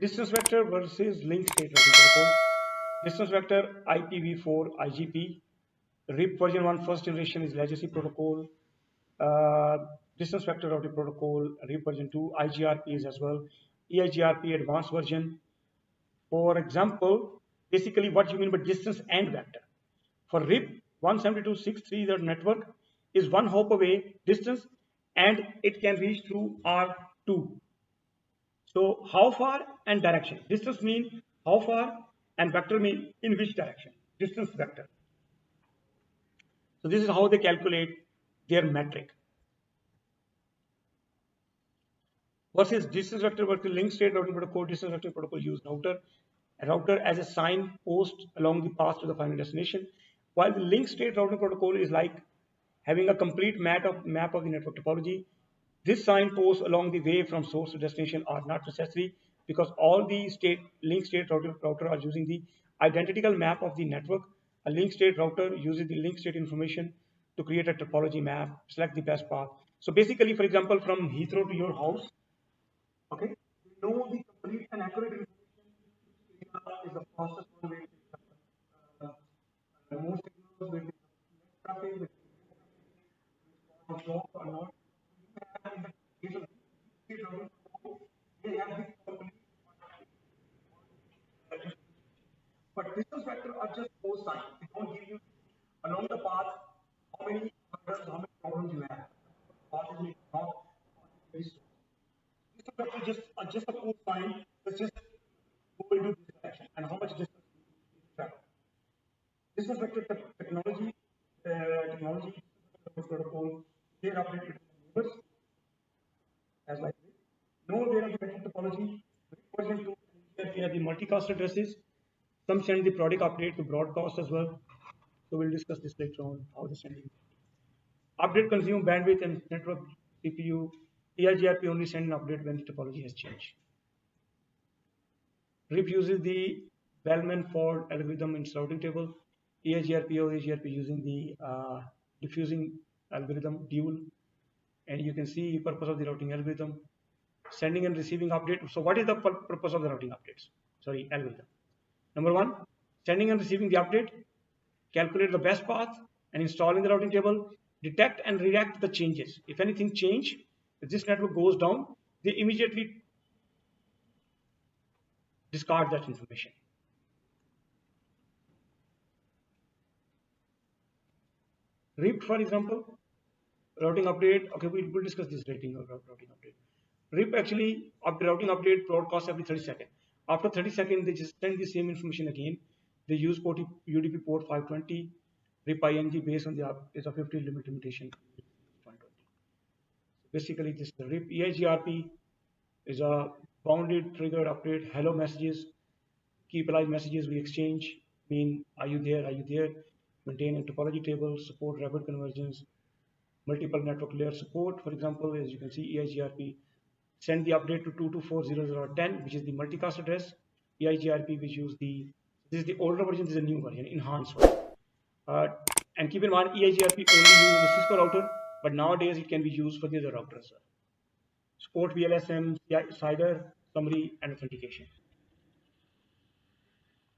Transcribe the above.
distance vector versus link state routing protocol. Distance vector IPv4 IGP. RIP version 1 first generation is legacy protocol. Distance vector routing protocol, RIP version 2, IGRP is as well. EIGRP advanced version. For example, basically what you mean by distance and vector. For RIP 172.6.3, the network is one hop away distance and it can reach through R2. So how far and direction. Distance mean how far and vector mean in which direction. Distance vector. So this is how they calculate their metric. Versus distance vector versus link state routing protocol. Distance vector protocol use router as a sign post along the path to the final destination, while the link state routing protocol is like having a complete map of the network topology. This signposts along the way from source to destination are not necessary because all the link state router are using the identical map of the network. A link state router uses the link state information to create a topology map, select the best path. So basically, for example, from Heathrow to your house, okay, you know the complete and accurate information is the fastest one way to most signals with traffic with job or not. In the case of they have the complete, but distance vector are just four signs. They don't give you along the path how many problems you have. Path is not distance vector just a four sign. Let's just go into this direction and how much distance you travel. Distance vector technology protocol. They are updated neighbors as like this. No, there are the network topology. Version 2, here are the multicast addresses. Some send the product update to broadcast as well. So we'll discuss this later on, how the sending. Update consume bandwidth and network CPU. EIGRP only send an update when the topology has changed. RIP uses the Bellman-Ford algorithm in routing table. EIGRP or EIGRP using the diffusing algorithm dual. And you can see the purpose of the routing algorithm. Sending and receiving update. So what is the purpose of the routing updates? Sorry, algorithm. Number one, sending and receiving the update, calculate the best path and installing the routing table, detect and react to the changes. If anything change, if this network goes down, they immediately discard that information. RIP, for example, routing update. Okay, we'll discuss this routing update. RIP actually routing update broadcast every 30 seconds. After 30 seconds, they just send the same information again. They use UDP port 520, RIP ING based on the is a 50 limit limitation. 520. Basically, this the RIP EIGRP is a bounded triggered update. Hello messages, keep alive messages we exchange. Mean are you there? Are you there? Maintain a topology table, support rapid convergence, multiple network layer support. For example, as you can see, EIGRP send the update to 224.0.0.10, which is the multicast address. EIGRP, which use this is the older version, this is a new version, enhanced one. And keep in mind, EIGRP only uses the Cisco router, but nowadays it can be used for the other routers as well. Support VLSM, CIDR, summary, and authentication.